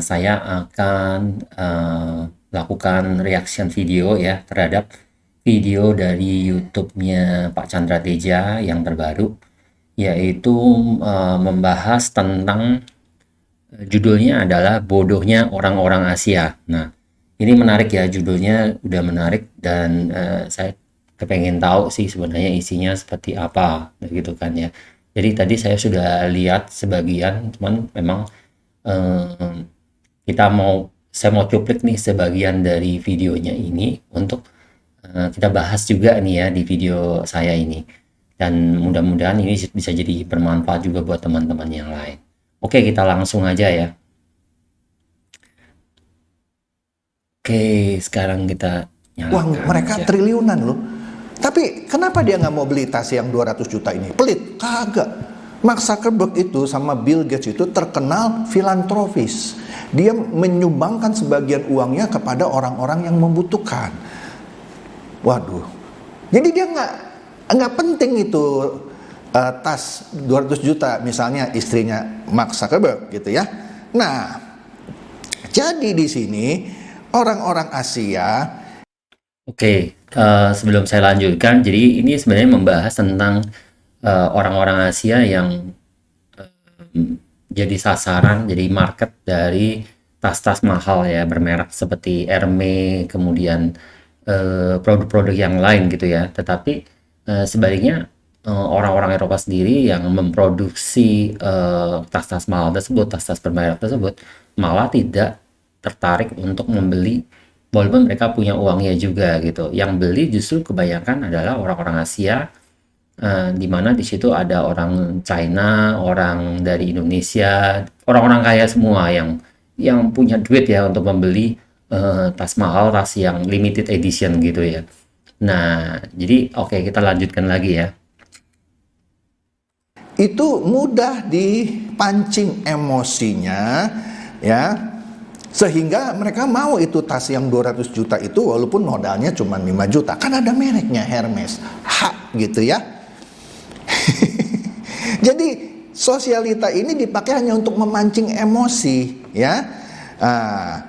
Saya akan lakukan reaction video ya terhadap video dari YouTube-nya Pak Chandra Teja yang terbaru, yaitu membahas tentang judulnya adalah Bodohnya Orang-orang Asia. Nah, ini menarik ya, judulnya udah menarik dan saya kepengen tahu sih sebenarnya isinya seperti apa gitu kan ya. Jadi tadi saya sudah lihat sebagian, cuman memang eh, kita mau saya mau cuplik nih sebagian dari videonya ini untuk kita bahas juga nih ya di video saya ini, dan mudah-mudahan ini bisa jadi bermanfaat juga buat teman-teman yang lain. Oke, kita langsung aja ya. Oke, sekarang kita Uang nyalakan mereka aja. triliunan loh. Tapi kenapa dia nggak mau beli tas yang 200 juta ini? Pelit, kagak. Mark Zuckerberg itu sama Bill Gates itu terkenal filantropis. Dia menyumbangkan sebagian uangnya kepada orang-orang yang membutuhkan. Waduh. Jadi dia nggak penting itu tas 200 juta misalnya istrinya Mark Zuckerberg gitu ya. Nah, jadi di sini orang-orang Asia. Oke, sebelum saya lanjutkan, jadi ini sebenarnya membahas tentang orang-orang Asia yang jadi sasaran, jadi market dari tas-tas mahal ya, bermerek seperti Hermes, kemudian produk-produk yang lain gitu ya. Tetapi sebaliknya orang-orang Eropa sendiri yang memproduksi tas-tas mahal tersebut, tas-tas bermerek tersebut, malah tidak tertarik untuk membeli, walaupun mereka punya uangnya juga gitu. Yang beli justru kebanyakan adalah orang-orang Asia, di mana di situ ada orang China, orang dari Indonesia, orang-orang kaya semua yang punya duit ya untuk membeli tas mahal, tas yang limited edition gitu ya. Nah, jadi oke, kita lanjutkan lagi ya. Itu mudah dipancing emosinya ya, sehingga mereka mau itu tas yang 200 juta itu walaupun modalnya cuma 5 juta, kan ada mereknya Hermes, gitu ya. Jadi sosialita ini dipakai hanya untuk memancing emosi ya. Nah,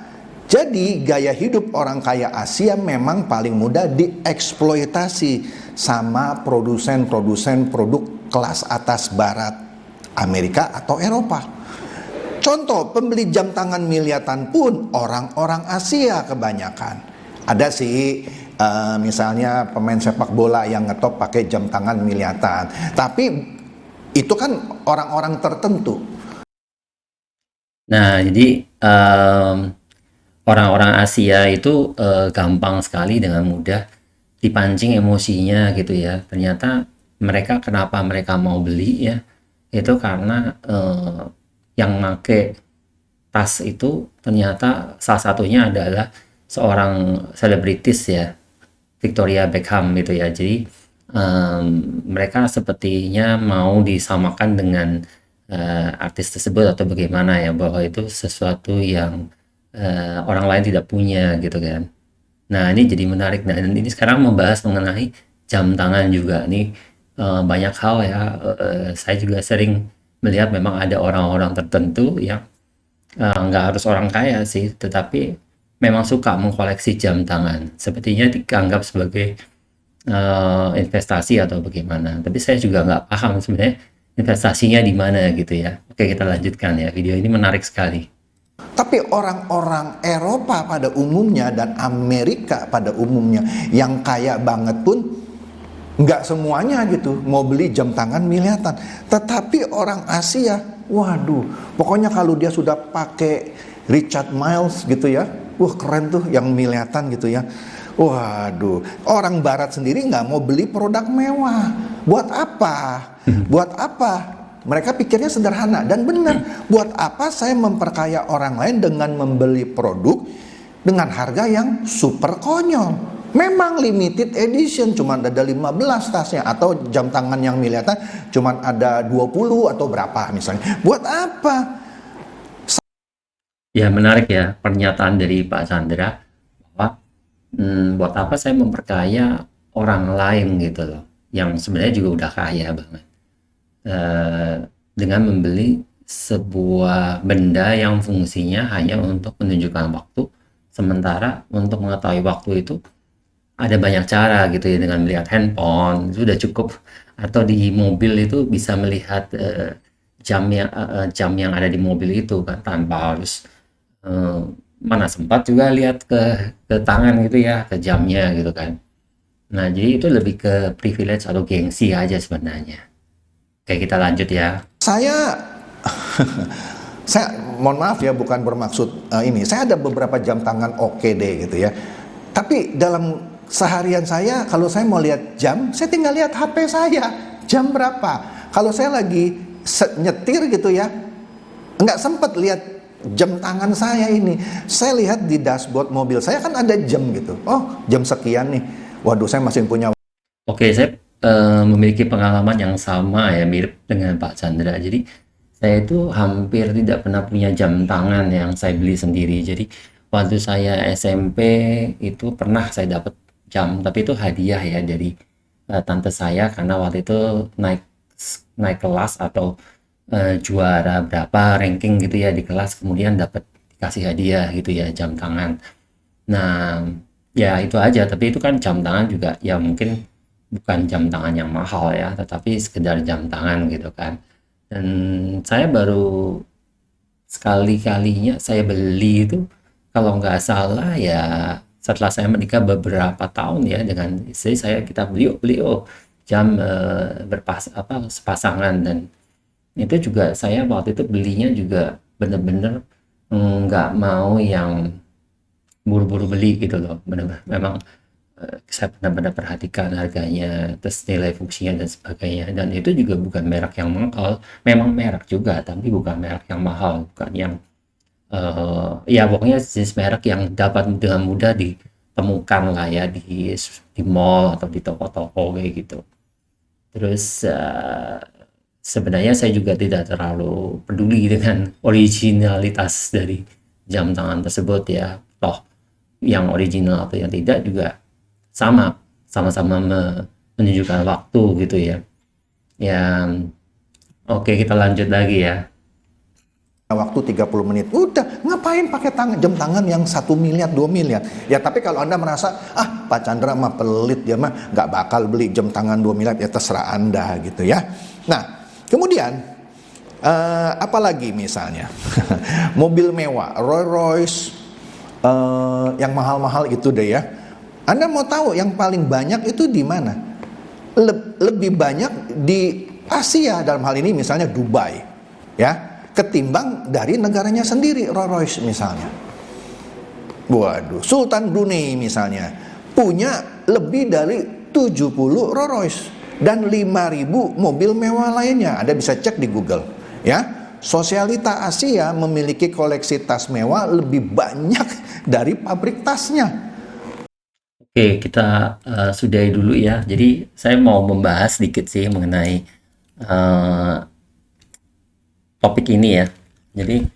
jadi gaya hidup orang kaya Asia memang paling mudah dieksploitasi sama produsen-produsen produk kelas atas barat Amerika atau Eropa. Contoh, pembeli jam tangan miliaran pun orang-orang Asia kebanyakan. Ada sih misalnya pemain sepak bola yang ngetop pakai jam tangan miliaran, tapi itu kan orang-orang tertentu. Nah, jadi orang-orang Asia itu gampang sekali dengan mudah dipancing emosinya gitu ya. Ternyata kenapa mereka mau beli ya, itu karena yang make tas itu ternyata salah satunya adalah seorang selebritis ya, Victoria Beckham gitu ya. Jadi mereka sepertinya mau disamakan dengan artis tersebut atau bagaimana ya, bahwa itu sesuatu yang orang lain tidak punya gitu kan. Nah, ini jadi menarik. Nah, dan ini sekarang membahas mengenai jam tangan juga. Ini banyak hal ya. Saya juga sering melihat memang ada orang-orang tertentu yang nggak harus orang kaya sih, tetapi memang suka mengkoleksi jam tangan. Sepertinya dianggap sebagai investasi atau bagaimana. Tapi saya juga nggak paham sebenarnya investasinya di mana gitu ya. Oke, kita lanjutkan ya. Video ini menarik sekali. Tapi orang-orang Eropa pada umumnya dan Amerika pada umumnya yang kaya banget pun nggak semuanya gitu mau beli jam tangan miliaran. Tetapi orang Asia, waduh, pokoknya kalau dia sudah pakai Richard Miles gitu ya, wah keren tuh yang miliaran gitu ya. Waduh, orang Barat sendiri nggak mau beli produk mewah. Buat apa? Buat apa? Mereka pikirnya sederhana dan benar. Buat apa saya memperkaya orang lain dengan membeli produk dengan harga yang super konyol? Memang limited edition, cuma ada 15 tasnya, atau jam tangan yang miliaran cuma ada 20 atau berapa misalnya. Buat apa? Ya, menarik ya pernyataan dari Pak Chandra bahwa buat apa saya memperkaya orang lain gitu loh, yang sebenarnya juga udah kaya banget. Dengan membeli sebuah benda yang fungsinya hanya untuk menunjukkan waktu, sementara untuk mengetahui waktu itu ada banyak cara gitu ya, dengan melihat handphone itu sudah cukup, atau di mobil itu bisa melihat jam yang ada di mobil itu kan, tanpa harus eh, mana sempat juga lihat ke tangan gitu ya, ke jamnya gitu kan. Nah, jadi itu lebih ke privilege atau gengsi aja sebenarnya. Oke, kita lanjut ya. Saya saya mohon maaf ya, bukan bermaksud ini. Saya ada beberapa jam tangan oke deh gitu ya. Tapi dalam seharian saya, kalau saya mau lihat jam, saya tinggal lihat HP saya. Jam berapa? Kalau saya lagi nyetir gitu ya, nggak sempet lihat jam tangan saya ini. Saya lihat di dashboard mobil saya kan ada jam gitu. Oh, jam sekian nih. Waduh, saya masih punya. Oke, saya memiliki pengalaman yang sama ya, mirip dengan Pak Chandra. Jadi saya itu hampir tidak pernah punya jam tangan yang saya beli sendiri. Jadi waktu saya SMP itu pernah saya dapat jam, tapi itu hadiah ya dari tante saya, karena waktu itu naik naik kelas atau juara berapa ranking gitu ya di kelas, kemudian dapat dikasih hadiah gitu ya, jam tangan. Nah, ya itu aja, tapi itu kan jam tangan juga ya, mungkin bukan jam tangan yang mahal ya, tetapi sekedar jam tangan gitu kan. Dan saya baru sekali-kalinya saya beli itu, kalau nggak salah ya, setelah saya menikah beberapa tahun ya dengan istri saya, kita beli beli jam sepasangan. Dan itu juga saya waktu itu belinya juga bener-bener nggak mau yang buru-buru beli gitu loh, benar-benar memang saya benar-benar perhatikan harganya, terus nilai fungsinya dan sebagainya. Dan itu juga bukan merek yang mahal, memang merek juga tapi bukan merek yang mahal, bukan yang ya pokoknya jenis merek yang dapat dengan mudah ditemukan lah ya di mall atau di toko-toko kayak gitu. Terus sebenarnya saya juga tidak terlalu peduli dengan originalitas dari jam tangan tersebut ya, toh yang original atau yang tidak juga sama-sama menunjukkan waktu gitu ya. Ya, oke, kita lanjut lagi ya. Waktu 30 menit. Udah, ngapain pakai jam tangan yang 1 miliar, 2 miliar? Ya, tapi kalau Anda merasa, Pak Chandra mah pelit, dia mah nggak bakal beli jam tangan 2 miliar, ya terserah Anda gitu ya. Nah, kemudian, apalagi misalnya, mobil mewah, Rolls Royce, yang mahal-mahal itu deh ya. Anda mau tahu yang paling banyak itu di mana? Lebih banyak di Asia, dalam hal ini misalnya Dubai, ya, ketimbang dari negaranya sendiri. Rolls Royce misalnya, waduh, Sultan Brunei misalnya punya lebih dari 70 Rolls Royce dan 5.000 mobil mewah lainnya. Anda bisa cek di Google ya. Sosialita Asia memiliki koleksi tas mewah lebih banyak dari pabrik tasnya. Oke, kita sudahi dulu ya. Jadi saya mau membahas sedikit sih mengenai eh, topik ini ya. Jadi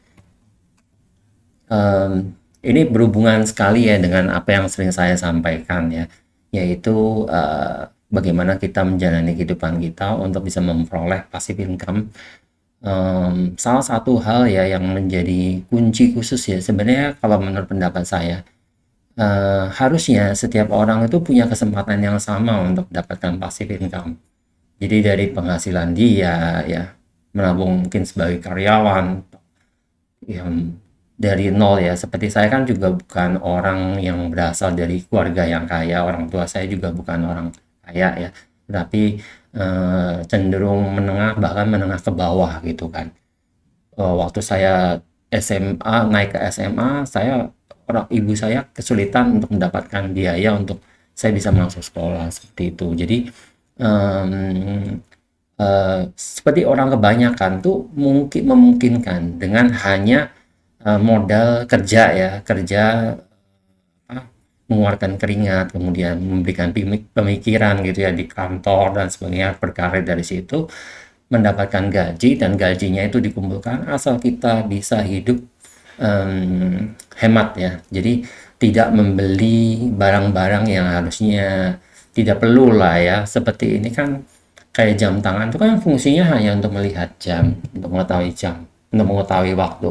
ini berhubungan sekali ya dengan apa yang sering saya sampaikan ya, yaitu bagaimana kita menjalani kehidupan kita untuk bisa memperoleh passive income. Salah satu hal ya yang menjadi kunci khusus ya sebenarnya, kalau menurut pendapat saya, harusnya setiap orang itu punya kesempatan yang sama untuk mendapatkan passive income. Jadi dari penghasilan dia ya, menabung mungkin sebagai karyawan yang dari nol ya. Seperti saya kan juga bukan orang yang berasal dari keluarga yang kaya, orang tua saya juga bukan orang kaya ya, tapi cenderung menengah, bahkan menengah ke bawah gitu kan. Waktu saya SMA, naik ke SMA, ibu saya kesulitan untuk mendapatkan biaya untuk saya bisa masuk sekolah seperti itu. Jadi seperti orang kebanyakan tuh mungkin memungkinkan dengan hanya modal kerja ya, kerja mengeluarkan keringat, kemudian memberikan pemikiran gitu ya di kantor dan sebagainya, berkarir dari situ, mendapatkan gaji, dan gajinya itu dikumpulkan asal kita bisa hidup hemat ya. Jadi tidak membeli barang-barang yang harusnya tidak perlu lah ya. Seperti ini kan, kayak jam tangan itu kan fungsinya hanya untuk melihat jam, untuk mengetahui jam. untuk mengetahui waktu.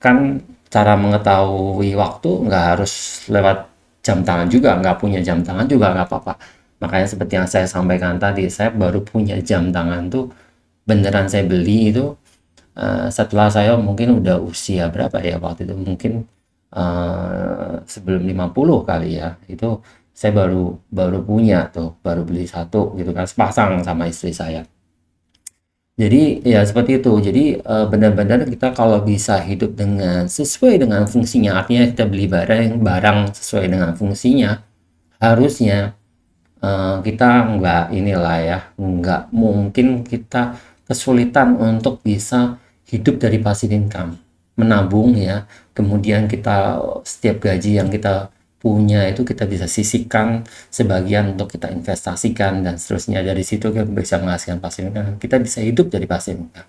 Kan cara mengetahui waktu nggak harus lewat jam tangan juga, nggak punya jam tangan juga nggak apa-apa. Makanya seperti yang saya sampaikan tadi, saya baru punya jam tangan tuh beneran saya beli itu setelah saya mungkin udah usia berapa ya waktu itu, mungkin sebelum 50 kali ya, itu saya baru baru punya tuh, baru beli satu gitu kan, sepasang sama istri saya. Jadi ya seperti itu. Jadi benar-benar kita kalau bisa hidup dengan sesuai dengan fungsinya, artinya kita beli barang sesuai dengan fungsinya, harusnya kita nggak inilah ya, nggak mungkin kita kesulitan untuk bisa hidup dari passive income, menabung ya, kemudian kita setiap gaji yang kita punya itu kita bisa sisihkan sebagian untuk kita investasikan dan seterusnya, dari situ kita bisa menghasilkan passive income, kita bisa hidup dari passive income.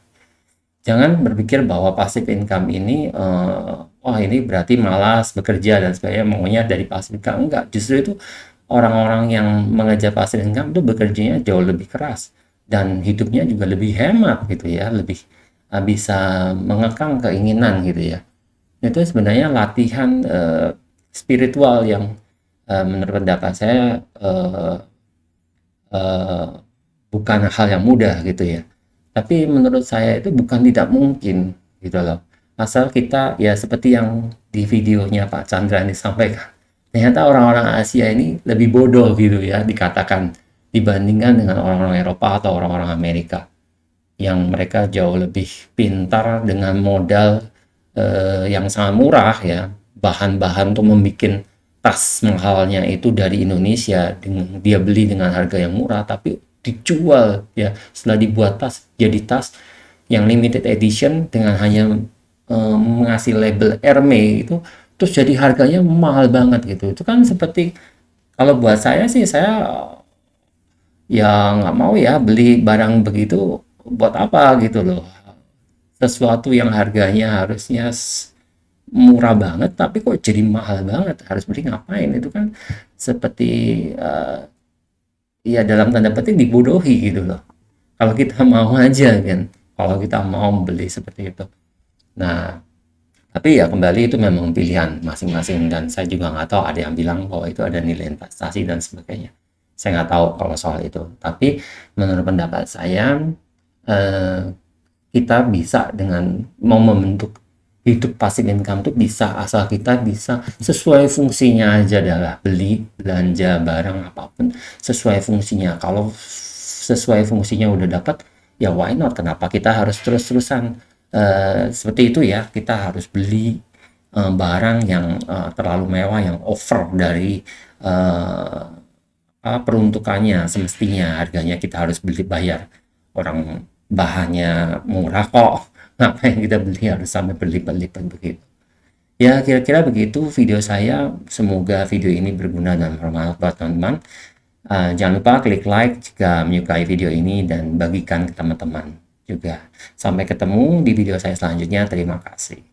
Jangan berpikir bahwa passive income ini wah ini berarti malas bekerja dan sebagainya, maunya dari passive income. Enggak, justru itu orang-orang yang mengejar passive income itu bekerjanya jauh lebih keras dan hidupnya juga lebih hemat gitu ya, lebih bisa mengekang keinginan gitu ya. Itu sebenarnya latihan spiritual yang menurut pendapat saya eh, bukan hal yang mudah gitu ya. Tapi menurut saya itu bukan tidak mungkin gitu loh. Asal kita ya seperti yang di videonya Pak Chandra ini sampaikan. Ternyata orang-orang Asia ini lebih bodoh gitu ya dikatakan dibandingkan dengan orang-orang Eropa atau orang-orang Amerika yang mereka jauh lebih pintar dengan modal yang sangat murah ya, bahan-bahan untuk membuat tas mahalnya itu dari Indonesia, dengan dia beli dengan harga yang murah tapi dijual ya, setelah dibuat tas jadi tas yang limited edition dengan hanya mengasih label Hermes itu, terus jadi harganya mahal banget gitu. Itu kan seperti, kalau buat saya sih, saya ya nggak mau ya beli barang begitu, buat apa gitu loh. Sesuatu yang harganya harusnya murah banget tapi kok jadi mahal banget, harus beli ngapain, itu kan seperti ya dalam tanda petik dibodohi gitu loh. Kalau kita mau aja kan, kalau kita mau beli seperti itu. Nah, tapi ya kembali itu memang pilihan masing-masing, dan saya juga nggak tahu, ada yang bilang bahwa itu ada nilai investasi dan sebagainya. Saya nggak tahu kalau soal itu. Tapi menurut pendapat saya, eh, kita bisa dengan mau membentuk hidup passive income itu bisa, asal kita bisa sesuai fungsinya aja, adalah beli belanja barang apapun sesuai fungsinya. Kalau sesuai fungsinya udah dapat, ya why not, kenapa kita harus terus-terusan seperti itu ya, kita harus beli barang yang terlalu mewah, yang over dari peruntukannya, semestinya harganya kita harus beli bayar, orang bahannya murah kok, ngapain kita beli harus sampai berlipat-lipat begitu. Ya kira-kira begitu video saya, semoga video ini berguna dan bermanfaat buat teman-teman. Jangan lupa klik like jika menyukai video ini dan bagikan ke teman-teman juga. Sampai ketemu di video saya selanjutnya, terima kasih.